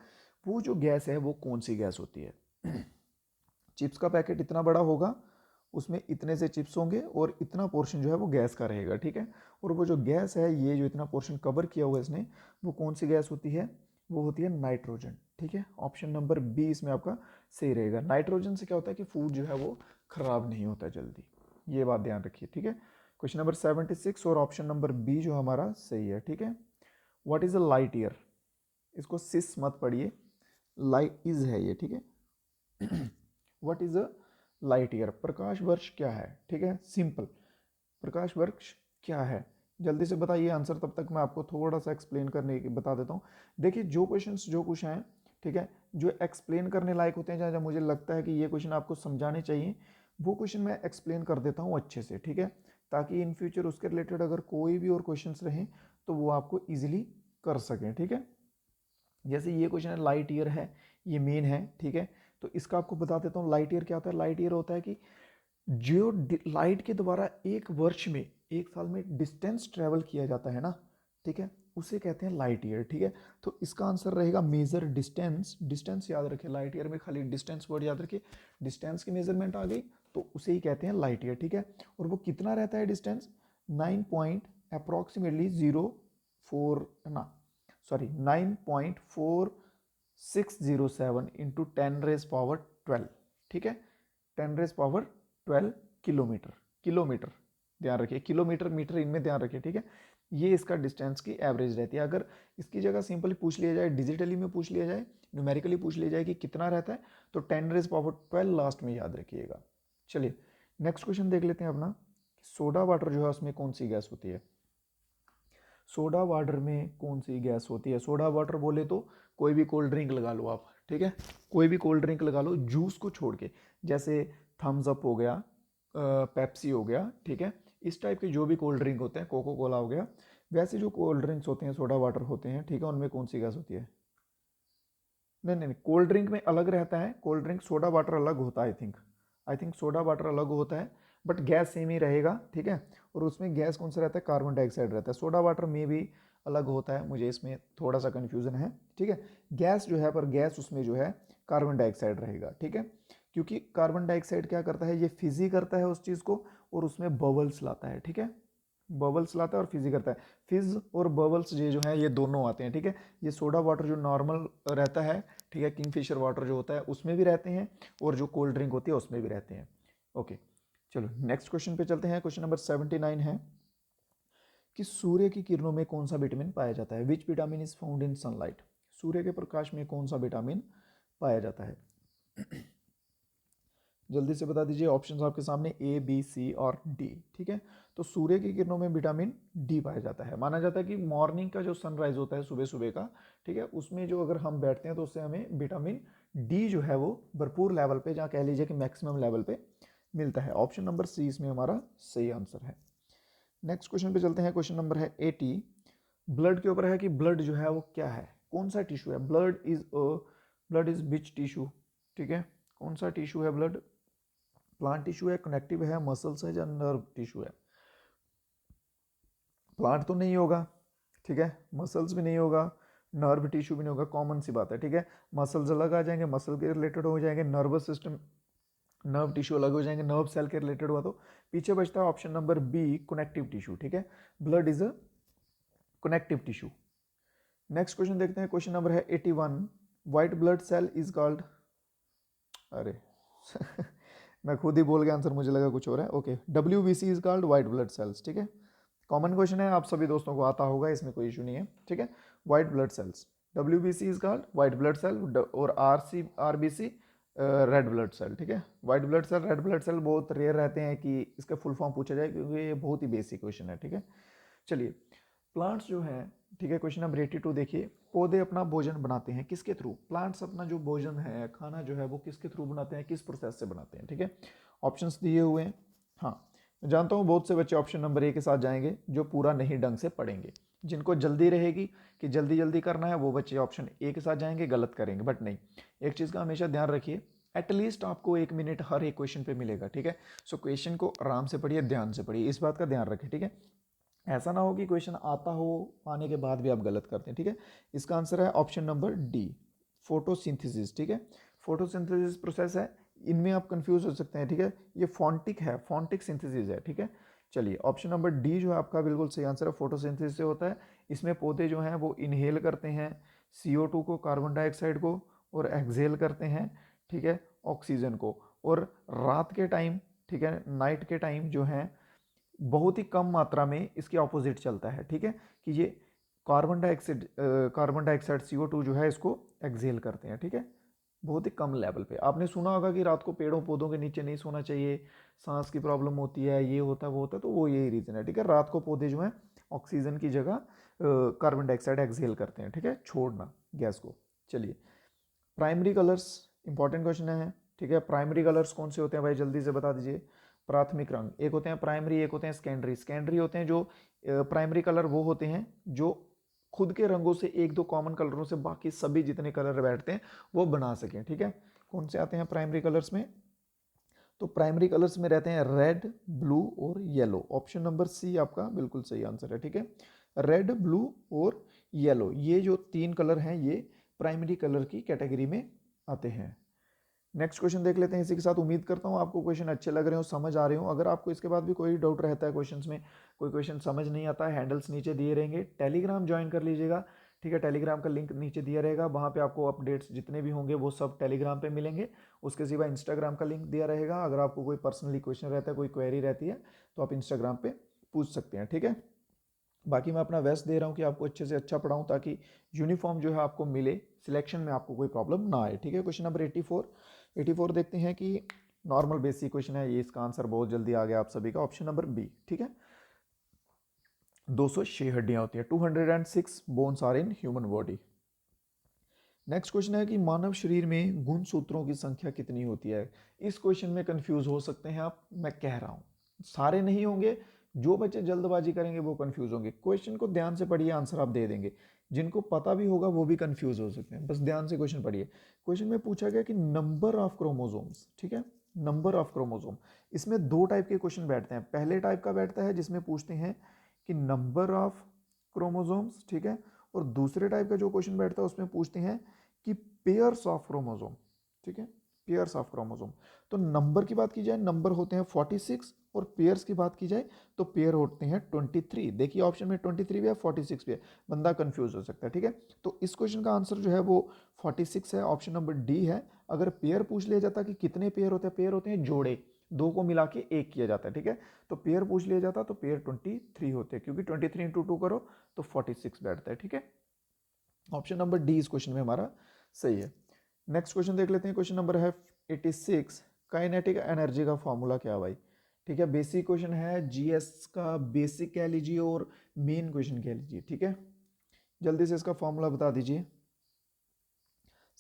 वो जो गैस है वो कौन सी गैस होती है? चिप्स का पैकेट इतना बड़ा होगा, उसमें इतने से चिप्स होंगे और इतना पोर्शन जो है वो गैस का रहेगा, ठीक है। और वो जो गैस है, ये जो इतना पोर्शन कवर किया हुआ है इसने, वो कौन सी गैस होती है? वो होती है नाइट्रोजन, ठीक है। ऑप्शन नंबर बी इसमें आपका सही रहेगा। नाइट्रोजन से क्या होता है कि फूड जो है वो खराब नहीं होता जल्दी, ये बात ध्यान रखिए, ठीक है। क्वेश्चन नंबर 76 और ऑप्शन नंबर बी जो हमारा सही है, ठीक है। What is a light year? इसको सिस मत पढ़िए, लाइट इज है ये, ठीक है। What is a light year? प्रकाश वर्ष क्या है, ठीक है, सिंपल। प्रकाश वर्ष क्या है? जल्दी से बताइए आंसर, तब तक मैं आपको थोड़ा सा एक्सप्लेन करने की बता देता हूँ। देखिए जो क्वेश्चंस जो कुछ हैं, ठीक है, जो एक्सप्लेन करने लायक होते हैं, जहाँ मुझे लगता है कि ये क्वेश्चन आपको समझाने चाहिए, वो क्वेश्चन मैं एक्सप्लेन कर देता हूँ अच्छे से, ठीक है, ताकि इन फ्यूचर उसके रिलेटेड अगर कोई भी और क्वेश्चंस रहें तो वो आपको ईजिली कर सकें, ठीक है। जैसे ये क्वेश्चन है, लाइट ईयर है, ये मेन है, ठीक है। तो इसका आपको बता देता हूँ लाइट ईयर क्या होता है। लाइट ईयर होता है कि जो लाइट के द्वारा एक वर्ष में, एक साल में डिस्टेंस ट्रेवल किया जाता है ना, ठीक है, उसे कहते हैं लाइट ईयर, ठीक है। तो इसका आंसर रहेगा मेजर डिस्टेंस। डिस्टेंस याद रखें, लाइट ईयर में खाली डिस्टेंस वर्ड याद रखिए, डिस्टेंस की मेजरमेंट आ गई तो उसे ही कहते हैं लाइट ईयर, ठीक है। और वो कितना रहता है डिस्टेंस? 9 पॉइंट अप्रॉक्सीमेटली 0.4 ना, सॉरी 9.4607 इंटू 10⁻12, ठीक है, 10⁻12 किलोमीटर। किलोमीटर ध्यान रखिए, किलोमीटर मीटर इनमें ध्यान रखिए, ठीक है। ये इसका डिस्टेंस की एवरेज रहती है। अगर इसकी जगह सिंपली पूछ लिया जाए, डिजिटली में पूछ लिया जाए, न्यूमेरिकली पूछ लिया जाए कि कितना रहता है, तो 10⁻12 लास्ट में याद रखिएगा। चलिए नेक्स्ट क्वेश्चन देख लेते हैं अपना। सोडा वाटर जो है उसमें कौन सी गैस होती है? सोडा वाटर में कौन सी गैस होती है? सोडा वाटर बोले तो कोई भी कोल्ड ड्रिंक लगा लो आप, ठीक है, कोई भी कोल्ड ड्रिंक लगा लो जूस को छोड़ के, जैसे थम्स अप हो गया, पेप्सी हो गया, ठीक है, इस टाइप के जो भी कोल्ड ड्रिंक होते हैं, कोको कोला हो गया, वैसे जो कोल्ड ड्रिंक्स होते हैं सोडा वाटर होते हैं, ठीक है, उनमें कौन सी गैस होती है? नहीं नहीं नहीं, कोल्ड ड्रिंक में अलग रहता है, कोल्ड ड्रिंक सोडा वाटर अलग होता है, आई थिंक सोडा वाटर अलग होता है, बट गैस सेम ही रहेगा, ठीक है। और उसमें गैस कौन सा रहता है? कार्बन डाइऑक्साइड रहता है। सोडा वाटर में भी अलग होता है, मुझे इसमें थोड़ा सा कन्फ्यूजन है, ठीक है। गैस जो है, पर गैस उसमें जो है कार्बन डाइऑक्साइड रहेगा, ठीक है, क्योंकि कार्बन डाइऑक्साइड क्या करता है, ये फिजी करता है उस चीज़ को और उसमें बबल्स लाता है, ठीक है, बबल्स लाता है और फिजी करता है। फिज और बबल्स ये जो है ये दोनों आते हैं, ठीक है। ये सोडा वाटर जो नॉर्मल रहता है, ठीक है, किंगफिशर वाटर जो होता है उसमें भी रहते हैं, और जो कोल्ड ड्रिंक होती है उसमें भी रहते हैं। ओके, चलो नेक्स्ट क्वेश्चन पे चलते हैं। क्वेश्चन नंबर 79 है कि सूर्य की किरणों में कौन सा विटामिन पाया जाता है? Which vitamin is found in sunlight? सूर्य के प्रकाश में कौन सा विटामिन पाया जाता है? जल्दी से बता दीजिए, ऑप्शंस आपके सामने ए बी सी और डी, ठीक है। तो सूर्य की किरणों में विटामिन डी पाया जाता है। माना जाता है कि मॉर्निंग का जो सनराइज होता है सुबह सुबह का, ठीक है, उसमें जो अगर हम बैठते हैं तो उससे हमें विटामिन डी जो है वो भरपूर लेवल पे, जहाँ कह लीजिए कि मैक्सिमम लेवल पे मिलता है। ऑप्शन नंबर सी इसमें हमारा सही आंसर है। नेक्स्ट क्वेश्चन पे चलते हैं। क्वेश्चन नंबर है 80, ब्लड के ऊपर है कि ब्लड जो है वो क्या है, कौन सा टिश्यू है? ब्लड इज विच टिश्यू, ठीक है, कौन सा टिश्यू है ब्लड? प्लांट टिश्यू है, कनेक्टिव है, मसल्स है या नर्व टिश्यू है? प्लांट तो नहीं होगा, ठीक है, मसल्स भी नहीं होगा, नर्व टिश्यू भी नहीं होगा, कॉमन सी बात है, ठीक है। मसल्स अलग आ जाएंगे, मसल के रिलेटेड हो जाएंगे, नर्वस सिस्टम, नर्व टिश्यू अलग हो जाएंगे, नर्व सेल के रिलेटेड हुआ तो पीछे बचता है option number B, connective tissue, ठीक है। Blood is a connective tissue. Next question देखते हैं। क्वेश्चन नंबर है 81, white blood cell is called, अरे मैं खुद ही बोल गया आंसर, मुझे लगा कुछ और है। Okay, WBC is called white blood sales, ठीक है, कॉमन क्वेश्चन है, आप सभी दोस्तों को आता होगा, इसमें कोई इशू नहीं है, ठीक है। White blood cells, WBC is called white blood cell, और RBC रेड ब्लड सेल, ठीक है। White blood cell, red blood cell बहुत रेयर रहते हैं कि इसका फुल फॉर्म पूछा जाए, क्योंकि ये बहुत ही बेसिक क्वेश्चन है, ठीक है। चलिए, प्लांट्स जो है, ठीक है, क्वेश्चन नंबर 82 देखिए, पौधे अपना भोजन बनाते हैं किसके थ्रू? प्लांट्स अपना जो भोजन है, खाना जो है वो किसके थ्रू बनाते हैं, किस प्रोसेस से बनाते हैं, ठीक है। ऑप्शंस दिए हुए हैं। हाँ, मैं जानता हूँ बहुत से बच्चे ऑप्शन नंबर ए के साथ जाएंगे जो पूरा नहीं ढंग से पढ़ेंगे, जिनको जल्दी रहेगी कि जल्दी जल्दी करना है, वो बच्चे ऑप्शन ए के साथ जाएंगे, गलत करेंगे। बट नहीं, एक चीज़ का हमेशा ध्यान रखिए, एटलीस्ट आपको 1 मिनट हर एक क्वेश्चन पे मिलेगा, ठीक है। सो क्वेश्चन को आराम से पढ़िए, ध्यान से पढ़िए, इस बात का ध्यान रखें, ठीक है। ऐसा ना हो कि क्वेश्चन आता हो, आने के बाद भी आप गलत करते हैं, ठीक है। इसका आंसर है ऑप्शन नंबर डी, फोटोसिंथेसिस, ठीक है। फोटोसिंथेसिस प्रोसेस है, इनमें आप कंफ्यूज हो सकते हैं, ठीक है, ये फॉन्टिक है, फॉन्टिक सिंथेसिस है, ठीक है। चलिए, ऑप्शन नंबर डी जो है आपका बिल्कुल सही आंसर है, फोटोसिंथेसिस से होता है। इसमें पौधे जो हैं वो इनहेल करते हैं CO2 को, कार्बन डाइऑक्साइड को, और एक्सहेल करते हैं, ठीक है, ऑक्सीजन को। और रात के टाइम, ठीक है, नाइट के टाइम जो है बहुत ही कम मात्रा में इसके ऑपोजिट चलता है, ठीक है, कि ये कार्बन डाइऑक्साइड CO2 जो है इसको एक्सहेल करते हैं, ठीक है, बहुत ही कम लेवल पे। आपने सुना होगा कि रात को पेड़ों पौधों के नीचे नहीं सोना चाहिए, सांस की प्रॉब्लम होती है, ये होता है वो होता है, तो वो यही रीज़न है, ठीक है। रात को पौधे जो हैं ऑक्सीजन की जगह कार्बन डाइऑक्साइड एक्सहेल करते हैं, ठीक है, छोड़ना गैस को। चलिए, प्राइमरी कलर्स, इंपॉर्टेंट क्वेश्चन है, ठीक है। प्राइमरी कलर्स कौन से होते हैं भाई, जल्दी से बता दीजिए। प्राथमिक रंग, एक होते हैं प्राइमरी, एक होते हैं सेकेंडरी। सेकेंडरी होते हैं जो, प्राइमरी कलर वो होते हैं जो खुद के रंगों से एक दो कॉमन कलरों से बाकी सभी जितने कलर बैठते हैं वो बना सकें, ठीक है। कौन से आते हैं प्राइमरी कलर्स में? तो प्राइमरी कलर्स में रहते हैं रेड, ब्लू और येलो। ऑप्शन नंबर सी आपका बिल्कुल सही आंसर है, ठीक है। रेड, ब्लू और येलो, ये जो 3 कलर हैं ये प्राइमरी कलर की कैटेगरी में आते हैं। नेक्स्ट क्वेश्चन देख लेते हैं इसी के साथ। उम्मीद करता हूँ आपको क्वेश्चन अच्छे लग रहे हो, समझ आ रहे हो। अगर आपको इसके बाद भी कोई डाउट रहता है क्वेश्चंस में, कोई क्वेश्चन समझ नहीं आता है, हैंडल्स नीचे दिए रहेंगे, टेलीग्राम ज्वाइन कर लीजिएगा, ठीक है। टेलीग्राम का लिंक नीचे दिया रहेगा, वहाँ पे आपको अपडेट्स जितने भी होंगे वो सब टेलीग्राम पे मिलेंगे। उसके सिवा इंस्टाग्राम का लिंक दिया रहेगा, अगर आपको कोई पर्सनली क्वेश्चन रहता है, कोई क्वेरी रहती है, तो आप इंस्टाग्राम पे पूछ सकते हैं, ठीक है। बाकी मैं अपना बेस्ट दे रहा हूँ कि आपको अच्छे से अच्छा पढ़ाऊँ ताकि यूनिफॉर्म जो है आपको मिले, सिलेक्शन में आपको कोई प्रॉब्लम ना आए, ठीक है। क्वेश्चन नंबर 84 देखते हैं कि नॉर्मल बेसिक क्वेश्चन है ये, इसका आंसर बहुत जल्दी आ गया आप सभी का, ऑप्शन नंबर बी, ठीक है। 206 हड्डियां होती हैं, 206 bones are in human body. Next question है कि मानव शरीर में गुणसूत्रों की संख्या कितनी होती है। इस क्वेश्चन में कंफ्यूज हो सकते हैं आप, मैं कह रहा हूं सारे नहीं होंगे, जो बच्चे जल्दबाजी करेंगे वो कंफ्यूज होंगे। क्वेश्चन को ध्यान से पढ़िए, आंसर आप दे देंगे। जिनको पता भी होगा वो भी कंफ्यूज हो सकते हैं, बस ध्यान से क्वेश्चन पढ़िए। क्वेश्चन में पूछा गया कि नंबर ऑफ क्रोमोसोम्स, ठीक है, नंबर ऑफ क्रोमोसोम। इसमें दो टाइप के क्वेश्चन बैठते हैं। पहले टाइप का बैठता है जिसमें पूछते हैं कि नंबर ऑफ क्रोमोसोम्स, ठीक है, और दूसरे टाइप का जो क्वेश्चन बैठता है उसमें पूछते हैं कि पेयर्स ऑफ क्रोमोसोम, ठीक है, पेयर्स ऑफ क्रोमोसोम। तो नंबर की बात की जाए, नंबर होते हैं 46, और पेयर्स की बात की जाए तो पेयर होते हैं 23। देखिए ऑप्शन में 23 भी है, 46 भी है, बंदा कंफ्यूज हो सकता है, ठीक है। तो इस क्वेश्चन का आंसर जो है वो 46 है, ऑप्शन नंबर डी है। अगर पेयर पूछ लिया जाता कि कितने पेयर होते हैं, पेयर होते हैं जोड़े, दो को मिला के एक किया जाता है, ठीक है। तो पेयर पूछ लिया जाता तो पेयर 23 होते हैं, क्योंकि 23 इंटू 2 करो तो 46 बैठता है, ठीक है। ऑप्शन नंबर डी इस क्वेश्चन में हमारा सही है। नेक्स्ट क्वेश्चन देख लेते हैं, क्वेश्चन नंबर है 86, काइनेटिक एनर्जी का फॉर्मूला क्या है भाई, ठीक है। बेसिक क्वेश्चन है, जीएस का बेसिक कह लीजिए और मेन क्वेश्चन कह लीजिए, ठीक है। जल्दी से इसका फॉर्मूला बता दीजिए।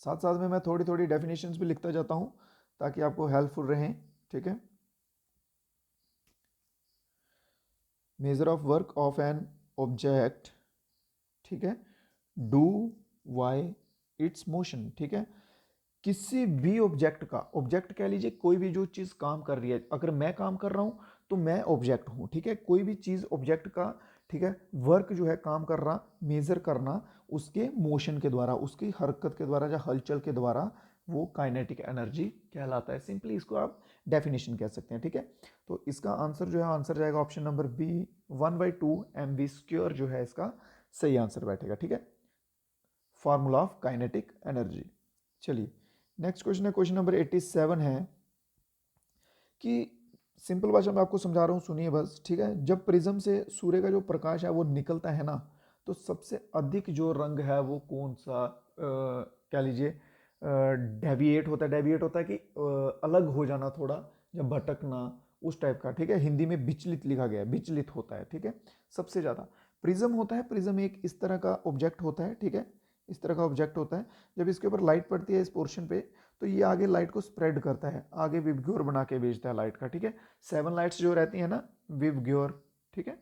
साथ साथ में मैं थोड़ी थोड़ी डेफिनेशंस भी लिखता जाता हूं ताकि आपको हेल्पफुल रहें, ठीक है। Measure of work of an object, ठीक है, डू वाई इट्स मोशन, ठीक है। किसी भी ऑब्जेक्ट का, ऑब्जेक्ट कह लीजिए कोई भी जो चीज़ काम कर रही है, अगर मैं काम कर रहा हूं तो मैं ऑब्जेक्ट हूं, ठीक है। कोई भी चीज़ ऑब्जेक्ट का, ठीक है, वर्क जो है काम कर रहा, मेजर करना उसके मोशन के द्वारा, उसकी हरकत के द्वारा या हलचल के द्वारा, वो काइनेटिक एनर्जी कहलाता है। सिंपली इसको आप डेफिनेशन कह सकते हैं, ठीक है। तो इसका आंसर जो है, आंसर जाएगा ऑप्शन नंबर बी, 1/2 mv² जो है इसका सही आंसर बैठेगा, ठीक है, फॉर्मूला ऑफ काइनेटिक एनर्जी। चलिए नेक्स्ट क्वेश्चन है, क्वेश्चन नंबर 87 है कि सिंपल भाषा में आपको समझा रहा हूँ, सुनिए बस, ठीक है। जब प्रिज्म से सूर्य का जो प्रकाश है वो निकलता है ना, तो सबसे अधिक जो रंग है वो कौन सा कह लीजिए डेविएट होता है, डेविएट होता है कि अलग हो जाना थोड़ा, या भटकना, उस टाइप का, ठीक है। हिंदी में विचलित लिखा गया है, विचलित होता है, ठीक है। सबसे ज़्यादा प्रिज्म होता है, प्रिज्म एक इस तरह का ऑब्जेक्ट होता है, ठीक है, इस तरह का ऑब्जेक्ट होता है। जब इसके ऊपर लाइट पड़ती है इस पोर्शन पे, तो ये आगे लाइट को स्प्रेड करता है, आगे विवग्योर बना के भेजता है लाइट का, ठीक है। 7 लाइट्स जो रहती है ना विवग्योर, ठीक है,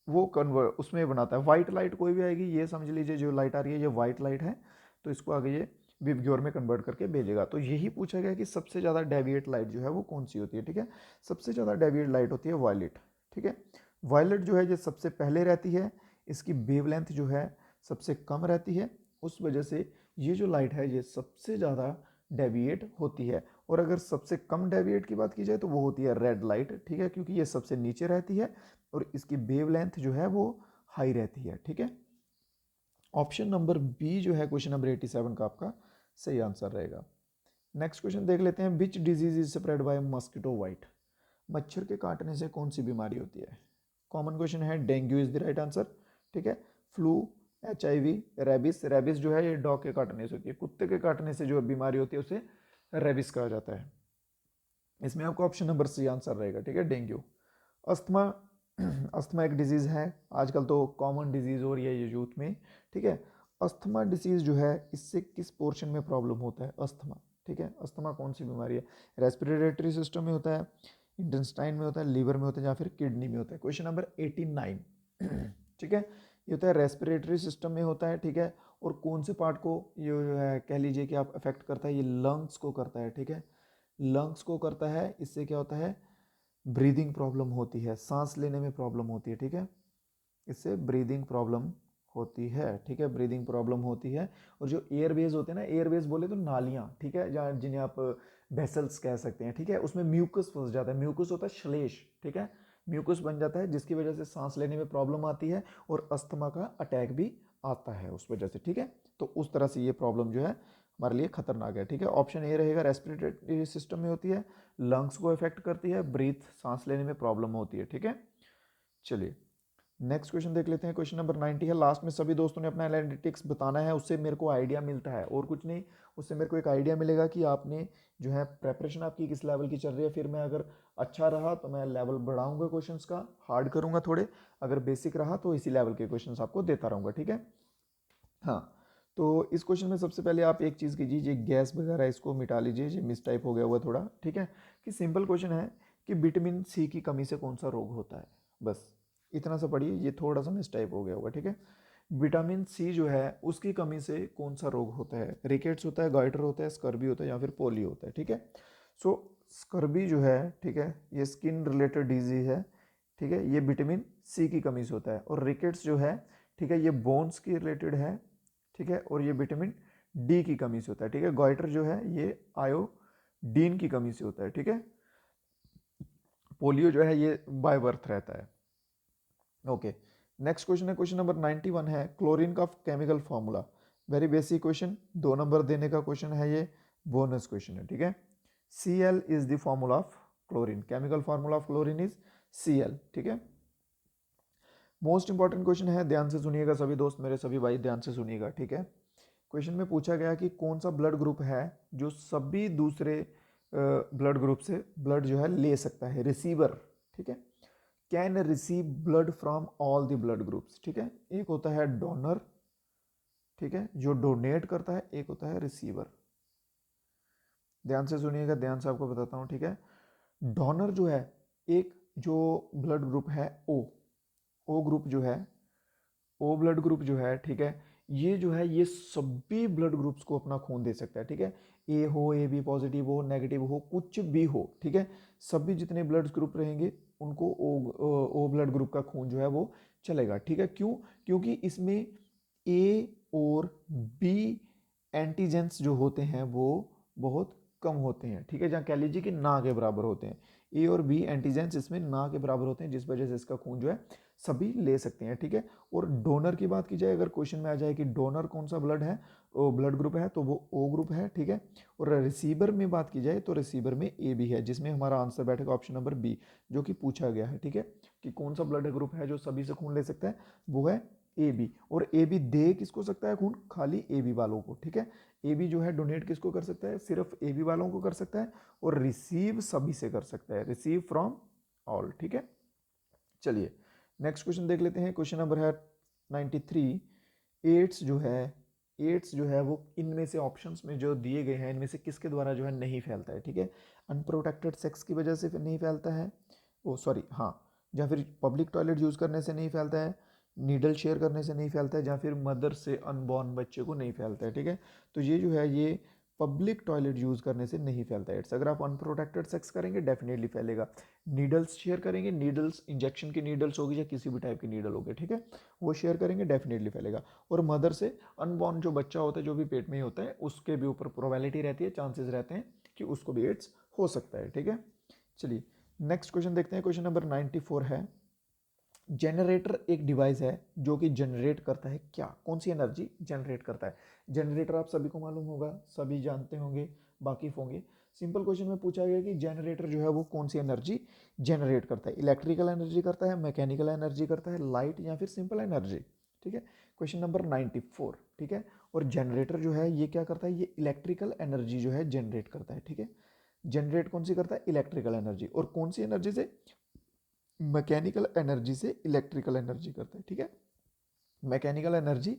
वो कन्वर्ट उसमें बनाता है। व्हाइट लाइट कोई भी आएगी, ये समझ लीजिए जो लाइट आ रही है ये व्हाइट लाइट है, तो इसको आगे ये विवग्योर में कन्वर्ट करके भेजेगा। तो यही पूछा गया कि सबसे ज़्यादा डेविएट लाइट जो है वो कौन सी होती है, ठीक है। सबसे ज़्यादा डेविएट लाइट होती है वायलेट, ठीक है। वायलेट जो है ये सबसे पहले रहती है, इसकी वेवलेंथ जो है सबसे कम रहती है, उस वजह से ये जो लाइट है ये सबसे ज़्यादा डेविएट होती है। और अगर सबसे कम डेविएट की बात की जाए तो वो होती है रेड लाइट, ठीक है, क्योंकि ये सबसे नीचे रहती है और इसकी वेवलेंथ जो है वो हाई रहती है, ठीक है। ऑप्शन नंबर बी जो है क्वेश्चन नंबर 87 का आपका सही आंसर रहेगा। नेक्स्ट क्वेश्चन देख लेते हैं, which disease is spread by mosquito white, मच्छर के काटने से कौन सी बीमारी होती है। कॉमन क्वेश्चन है, dengue is the right answer, ठीक है। फ्लू, HIV, रेबिस, रेबिस जो है ये डॉग के काटने से होती है, कुत्ते के काटने से जो बीमारी होती है उसे रेबिस कहा जाता है। इसमें आपको ऑप्शन नंबर सी आंसर रहेगा, ठीक है, डेंगू। अस्थमा, अस्थमा एक डिजीज़ है, आजकल तो कॉमन डिजीज़ हो रही है ये यूथ में, ठीक है। अस्थमा डिसीज़ जो है इससे किस पोर्शन में प्रॉब्लम होता है, अस्थमा, ठीक है। अस्थमा कौन सी बीमारी है, रेस्पिरेटरी सिस्टम में होता है, इंटेस्टाइन में होता है, लीवर में होता है, या फिर किडनी में होता है। क्वेश्चन नंबर 89, ठीक है, ये होता है रेस्पिरेटरी सिस्टम में होता है, ठीक है। और कौन से पार्ट को ये जो है कह लीजिए कि आप अफेक्ट करता है, ये लंग्स को करता है, ठीक है, लंग्स को करता है। इससे क्या होता है, ब्रीदिंग प्रॉब्लम होती है, सांस लेने में प्रॉब्लम होती है, ठीक है, इससे ब्रीदिंग प्रॉब्लम होती है, ठीक है, ब्रीदिंग प्रॉब्लम होती है। और जो एयरवेज होते हैं ना, एयरवेज बोले तो नालियाँ, ठीक है, या जिन्हें आप वेसल्स कह सकते हैं, ठीक है, उसमें म्यूकस फंस जाता है, म्यूकस होता है श्लेष, ठीक है, म्यूकस बन जाता है जिसकी वजह से सांस लेने में प्रॉब्लम आती है और अस्थमा का अटैक भी आता है उस वजह से, ठीक है। तो उस तरह से ये प्रॉब्लम जो है हमारे लिए खतरनाक है, ठीक है। ऑप्शन ए रहेगा, रेस्पिरेटरी सिस्टम में होती है, लंग्स को इफेक्ट करती है, ब्रीथ सांस लेने में प्रॉब्लम होती है, ठीक है। चलिए नेक्स्ट क्वेश्चन देख लेते हैं। क्वेश्चन नंबर 90 है। लास्ट में सभी दोस्तों ने अपना एनालिटिक्स बताना है, उससे मेरे को आइडिया मिलता है और कुछ नहीं, उससे मेरे को एक आइडिया मिलेगा कि आपने जो है प्रेपरेशन आपकी किस लेवल की चल रही है। फिर मैं अगर अच्छा रहा तो मैं लेवल बढ़ाऊंगा क्वेश्चंस का, हार्ड करूंगा थोड़े, अगर बेसिक रहा तो इसी लेवल के क्वेश्चंस आपको देता रहूंगा, ठीक है। हाँ, तो इस क्वेश्चन में सबसे पहले आप एक चीज़ कीजिए, ये गैस वगैरह इसको मिटा लीजिए, ये मिस टाइप हो गया हुआ थोड़ा, ठीक है। कि सिंपल क्वेश्चन है कि विटामिन सी की कमी से कौन सा रोग होता है, बस इतना सा पढ़िए। ये थोड़ा सा मिस टाइप हो गया होगा, ठीक है। विटामिन सी जो है उसकी कमी से कौन सा रोग होता है, रिकेट्स होता है, गाइटर होता है, स्कर्बी होता है या फिर पोलियो होता है, ठीक है। सो स्कर्बी जो है, ठीक है, ये स्किन रिलेटेड डिजीज है, ठीक है, ये विटामिन सी की कमी से होता है। और रिकेट्स जो है, ठीक है, ये बोन्स के रिलेटेड है, ठीक है, और ये विटामिन डी की कमी से होता है, ठीक है। गॉइटर जो है ये आयोडीन की कमी से होता है, ठीक है। पोलियो जो है ये बाय बर्थ रहता है। ओके, नेक्स्ट क्वेश्चन है, क्वेश्चन नंबर 91 है, क्लोरीन का chemical formula. Very basic question, 2 number देने का क्वेश्चन है, ये बोनस क्वेश्चन है, ठीक है। Cl is the formula of chlorine, chemical formula of chlorine is Cl, ठीक है। मोस्ट इंपॉर्टेंट क्वेश्चन है, ध्यान से सुनिएगा सभी दोस्त, मेरे सभी भाई ध्यान से सुनिएगा, ठीक है। क्वेश्चन में पूछा गया कि कौन सा ब्लड ग्रुप है जो सभी दूसरे ब्लड ग्रुप से ब्लड जो है ले सकता है, रिसीवर, ठीक है। Can receive blood from all the blood groups, ठीक है। एक होता है डोनर, ठीक है, जो डोनेट करता है, एक होता है रिसीवर। ध्यान से सुनिएगा, ध्यान से आपको बताता हूँ, ठीक है। डोनर जो है, एक जो ब्लड ग्रुप है ओ ग्रुप जो है, ओ ब्लड ग्रुप जो है, ठीक है, ये जो है ये सभी ब्लड ग्रुप्स को अपना खून दे सकता है, ठीक है। ए हो, ए बी पॉजिटिव हो, नेगेटिव हो, कुछ भी हो, ठीक है, सभी जितने ब्लड ग्रुप रहेंगे उनको ओ ब्लड ग्रुप का खून जो है वो चलेगा, ठीक है। क्यों? क्योंकि इसमें ए और बी एंटीजेंस जो होते हैं वो बहुत कम होते हैं, ठीक है, जहाँ कह लीजिए कि ना के बराबर होते हैं। ए और बी एंटीजेंस इसमें ना के बराबर होते हैं, जिस वजह से इसका खून जो है सभी ले सकते हैं, ठीक है। और डोनर की बात की जाए, अगर क्वेश्चन में आ जाए कि डोनर कौन सा ब्लड है, वो ब्लड ग्रुप है, तो वो ओ ग्रुप है, ठीक है। और रिसीवर में बात की जाए तो रिसीवर में ए बी है, जिसमें हमारा आंसर बैठेगा ऑप्शन नंबर बी, जो कि पूछा गया है, ठीक है, कि कौन सा ब्लड ग्रुप है जो सभी से खून ले सकता है, वो है ए बी। और ए बी दे किसको सकता है खून? खाली ए बी वालों को, ठीक है। ए बी जो है डोनेट किसको कर सकता है? सिर्फ ए बी वालों को कर सकता है। और रिसीव सभी से कर सकता है, रिसीव फ्रॉम ऑल, ठीक है। चलिए नेक्स्ट क्वेश्चन देख लेते हैं। क्वेश्चन नंबर है 93। एड्स जो है वो इनमें से ऑप्शंस में जो दिए गए हैं, इनमें से किसके द्वारा जो है नहीं फैलता है, ठीक है। अनप्रोटेक्टेड सेक्स की वजह से नहीं फैलता है, ओ सॉरी हाँ, या फिर पब्लिक टॉयलेट यूज़ करने से नहीं फैलता है, नीडल शेयर करने से नहीं फैलता है, या फिर मदर से अनबॉर्न बच्चे को नहीं फैलता है, ठीक है। तो ये जो है ये पब्लिक टॉयलेट यूज़ करने से नहीं फैलता एड्स। अगर आप अनप्रोटेक्टेड सेक्स करेंगे डेफिनेटली फैलेगा। नीडल्स शेयर करेंगे, नीडल्स इंजेक्शन की नीडल्स होगी या किसी भी टाइप की नीडल होगी, ठीक है, वो शेयर करेंगे डेफिनेटली फैलेगा। और मदर से अनबॉर्न जो बच्चा होता है, जो भी पेट में ही होता है, उसके भी ऊपर प्रोबेबिलिटी रहती है, चांसेस रहते हैं कि उसको भी एड्स हो सकता है, ठीक है। चलिए नेक्स्ट क्वेश्चन देखते हैं। क्वेश्चन नंबर 94 है, जनरेटर एक डिवाइस है जो कि जनरेट करता है क्या, कौन सी एनर्जी जनरेट करता है। जनरेटर आप सभी को मालूम होगा, सभी जानते होंगे, वाकिफ होंगे। सिंपल क्वेश्चन में पूछा गया कि जनरेटर जो है वो कौन सी एनर्जी जनरेट करता है, इलेक्ट्रिकल एनर्जी करता है, मैकेनिकल एनर्जी करता है, लाइट या फिर सिंपल एनर्जी, ठीक है। क्वेश्चन नंबर 94, ठीक है। और जनरेटर जो है ये क्या करता है, ये इलेक्ट्रिकल एनर्जी जो है जनरेट करता है, ठीक है। जनरेट कौन सी करता है? Electrical energy. और कौन सी एनर्जी से? मैकेनिकल एनर्जी से इलेक्ट्रिकल एनर्जी करते हैं, ठीक है। मैकेनिकल एनर्जी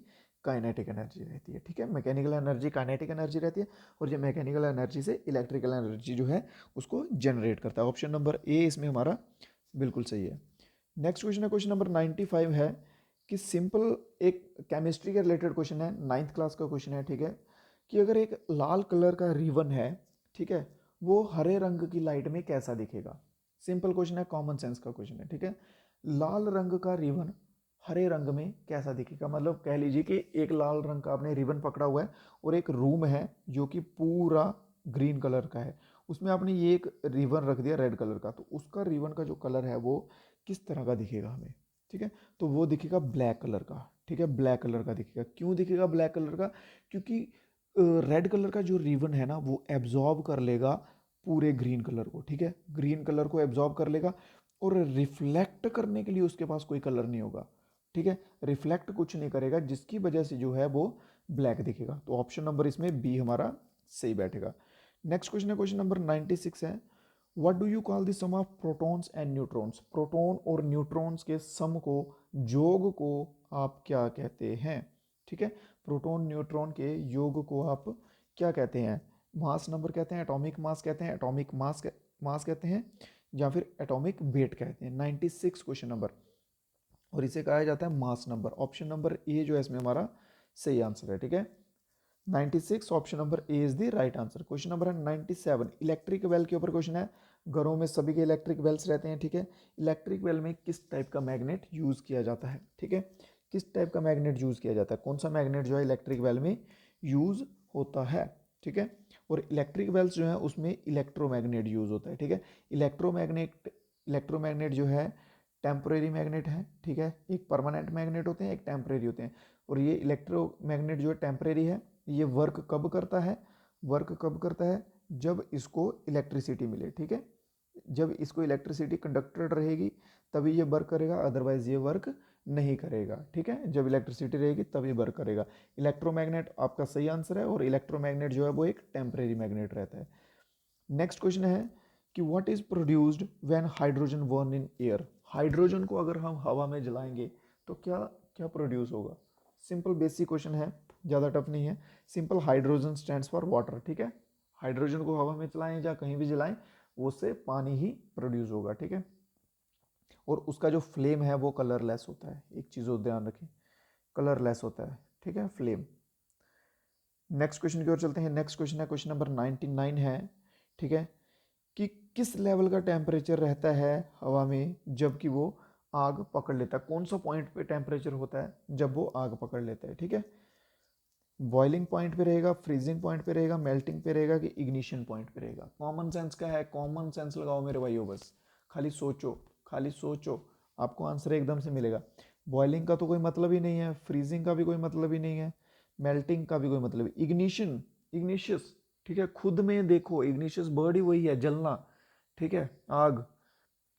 काइनेटिक एनर्जी रहती है, ठीक है, मैकेनिकल एनर्जी काइनेटिक एनर्जी रहती है, और ये मैकेनिकल एनर्जी से इलेक्ट्रिकल एनर्जी जो है उसको जनरेट करता है। ऑप्शन नंबर ए इसमें हमारा बिल्कुल सही है। नेक्स्ट क्वेश्चन है, क्वेश्चन नंबर 95 है कि सिंपल एक केमिस्ट्री के रिलेटेड क्वेश्चन है, 9th क्लास का क्वेश्चन है, ठीक है, कि अगर एक लाल कलर का रिबन है, ठीक है, वो हरे रंग की लाइट में कैसा दिखेगा। सिंपल क्वेश्चन है, कॉमन सेंस का क्वेश्चन है, ठीक है। लाल रंग का रिबन हरे रंग में कैसा दिखेगा, मतलब कह लीजिए कि एक लाल रंग का आपने रिबन पकड़ा हुआ है और एक रूम है जो कि पूरा ग्रीन कलर का है, उसमें आपने ये एक रिबन रख दिया रेड कलर का, तो उसका रिबन का जो कलर है वो किस तरह का दिखेगा हमें, ठीक है। तो वो दिखेगा ब्लैक कलर का, ठीक है, ब्लैक कलर का दिखेगा। क्यों दिखेगा ब्लैक कलर का? क्योंकि रेड कलर का जो रिबन है ना वो एब्जॉर्ब कर लेगा पूरे ग्रीन कलर को, ठीक है, ग्रीन कलर को एब्जॉर्ब कर लेगा, और रिफ्लेक्ट करने के लिए उसके पास कोई कलर नहीं होगा, ठीक है, रिफ्लेक्ट कुछ नहीं करेगा जिसकी वजह से जो है वो ब्लैक दिखेगा। तो ऑप्शन नंबर इसमें बी हमारा सही बैठेगा। नेक्स्ट क्वेश्चन है, क्वेश्चन नंबर 96 है, what do you call the sum of protons and neutrons. Proton और न्यूट्रॉन्स के सम को, योग को आप क्या कहते हैं, ठीक है, प्रोटॉन न्यूट्रॉन के योग को आप क्या कहते हैं, मास नंबर कहते हैं, एटॉमिक मास कहते हैं, एटॉमिक मास कहते हैं, या फिर एटॉमिक वेट कहते हैं। 96 क्वेश्चन नंबर, और इसे कहा जाता है mass number. Option number A जो है इसमें हमारा सही आंसर है, ठीक है, 96 option number A is the right answer. Question number है 97, इलेक्ट्रिक वेल के ऊपर क्वेश्चन है। घरों में सभी के इलेक्ट्रिक वेल्स रहते हैं, ठीक है, इलेक्ट्रिक वेल में किस टाइप का मैग्नेट यूज किया जाता है, ठीक है, किस टाइप का मैग्नेट यूज किया जाता है, कौन सा मैग्नेट जो है इलेक्ट्रिक वेल में यूज होता है, ठीक है, और इलेक्ट्रिक वेल्स जो है उसमें इलेक्ट्रोमैग्नेट यूज होता है, ठीक है, इलेक्ट्रोमैग्नेट जो है टेम्परेरी मैग्नेट है, ठीक है, एक परमानेंट मैग्नेट होते हैं, एक टेम्परेरी होते हैं, और ये इलेक्ट्रोमैग्नेट जो है टेम्परेरी है, ये वर्क कब करता है, वर्क कब करता है, जब इसको इलेक्ट्रिसिटी मिले, ठीक है, जब इसको इलेक्ट्रिसिटी कंडक्टेड रहेगी तभी ये वर्क करेगा, अदरवाइज ये वर्क नहीं करेगा, ठीक है, जब इलेक्ट्रिसिटी रहेगी तभी वर्क करेगा। इलेक्ट्रोमैग्नेट आपका सही आंसर है, और इलेक्ट्रोमैग्नेट जो है वो एक टेम्परेरी मैग्नेट रहता है। नेक्स्ट क्वेश्चन है कि what is produced when hydrogen burn in air. Hydrogen को अगर हम हवा में जलाएंगे तो क्या क्या प्रोड्यूस होगा। सिंपल बेसिक क्वेश्चन है, ज़्यादा टफ नहीं है, simple, hydrogen stands for water, ठीक है, हाइड्रोजन को हवा में चलाएं या कहीं भी जलाएं उससे पानी ही प्रोड्यूस होगा, ठीक है, और उसका जो फ्लेम है वो कलरलेस होता है, एक चीज़ को ध्यान रखें, कलरलेस होता है, ठीक है, फ्लेम। नेक्स्ट क्वेश्चन की ओर चलते हैं। नेक्स्ट क्वेश्चन है, क्वेश्चन नंबर 99 है, ठीक है, कि किस लेवल का टेम्परेचर रहता है हवा में जबकि वो आग पकड़ लेता है, कौन सा पॉइंट पे टेम्परेचर होता है जब वो आग पकड़ लेता है, ठीक है, बॉइलिंग पॉइंट पे रहेगा, फ्रीजिंग पॉइंट पे रहेगा, मेल्टिंग पे रहेगा, कि इग्निशन पॉइंट पे रहेगा। कॉमन सेंस का है, कॉमन सेंस लगाओ मेरे भाइयों, बस खाली सोचो, खाली सोचो, आपको आंसर एकदम से मिलेगा। बॉइलिंग का तो कोई मतलब ही नहीं है, फ्रीजिंग का भी कोई मतलब ही नहीं है, मेल्टिंग का भी कोई मतलब है, इग्निशन, इग्निशियस, ठीक है, खुद में देखो, इग्निशियस वर्ड ही वही है, जलना, ठीक है, आग।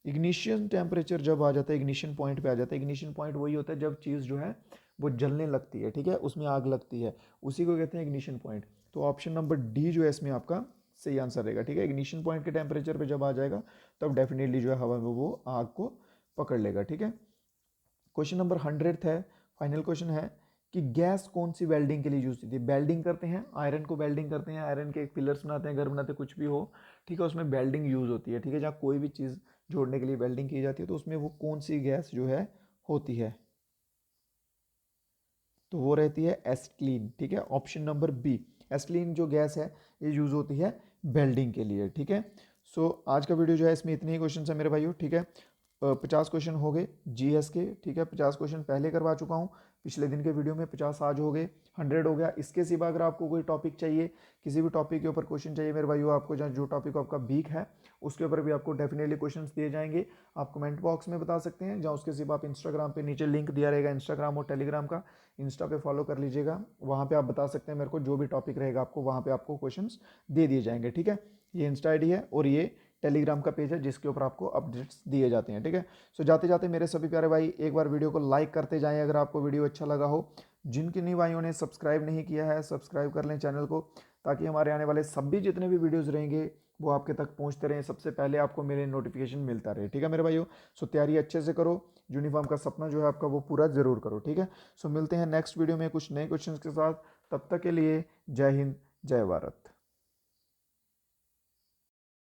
इग्निशन टेम्परेचर जब आ जाता है, इग्निशन पॉइंट पे आ जाता है, इग्निशन पॉइंट वही होता है जब चीज़ जो है वो जलने लगती है, ठीक है, उसमें आग लगती है, उसी को कहते हैं इग्निशन पॉइंट। तो ऑप्शन नंबर डी जो है इसमें आपका सही आंसर रहेगा, ठीक है, इग्निशन पॉइंट के टेम्परेचर पे जब आ जाएगा तब डेफिनेटली जो है हवा में वो आग को पकड़ लेगा, ठीक है। क्वेश्चन नंबर 100 है, फाइनल क्वेश्चन है, कि गैस कौन सी वेल्डिंग के लिए यूज होती है। वेल्डिंग करते हैं, आयरन को वेल्डिंग करते हैं, आयरन के पिलर्स बनाते हैं, घर बनाते हैं, कुछ भी हो, ठीक है, उसमें वेल्डिंग यूज होती है, ठीक है, जहाँ कोई भी चीज़ जोड़ने के लिए वेल्डिंग की जाती है तो उसमें वो कौन सी गैस जो है होती है, तो वो रहती है एसिटिलीन, ठीक है, ऑप्शन नंबर बी, एसिटिलीन जो गैस है ये यूज होती है वेल्डिंग के लिए, ठीक है। सो आज का वीडियो जो है इसमें इतने ही क्वेश्चन है मेरे भाइयों, ठीक है, 50 क्वेश्चन हो गए जीएस के, ठीक है, 50 क्वेश्चन पहले करवा चुका हूँ पिछले दिन के वीडियो में, 50 आज हो गए, 100 हो गया। इसके सिवा अगर आपको कोई टॉपिक चाहिए, किसी भी टॉपिक के ऊपर क्वेश्चन चाहिए मेरे भाइयों, आपको जहाँ जो टॉपिक आपका वीक है उसके ऊपर भी आपको डेफिनेटली क्वेश्चंस दिए जाएंगे, आप कमेंट बॉक्स में बता सकते हैं, जहाँ उसके सिवा आप इंस्टाग्राम पे नीचे लिंक दिया रहेगा इंस्टाग्राम और टेलीग्राम का, इंस्टा पे फॉलो कर लीजिएगा, वहाँ पे आप बता सकते हैं मेरे को, जो भी टॉपिक रहेगा आपको वहाँ पे आपको क्वेश्चंस दे दिए जाएंगे, ठीक है। ये इंस्टा आईडी है और ये टेलीग्राम का पेज है जिसके ऊपर आपको अपडेट्स दिए जाते हैं, ठीक है। सो जाते जाते मेरे सभी प्यारे भाई एक बार वीडियो को लाइक करते जाएं अगर आपको वीडियो अच्छा लगा हो, जिन किन्हीं भाइयों ने सब्सक्राइब नहीं किया है सब्सक्राइब कर लें चैनल को, ताकि हमारे आने वाले सभी जितने भी वीडियोस रहेंगे वो आपके तक पहुंचते रहें, सबसे पहले आपको मेरे नोटिफिकेशन मिलता रहे, ठीक है मेरे भाइयों। सो तैयारी अच्छे से करो, यूनिफॉर्म का सपना जो है आपका वो पूरा जरूर करो, ठीक है। सो मिलते हैं नेक्स्ट वीडियो में कुछ नए क्वेश्चन के साथ, तब तक के लिए जय हिंद जय भारत।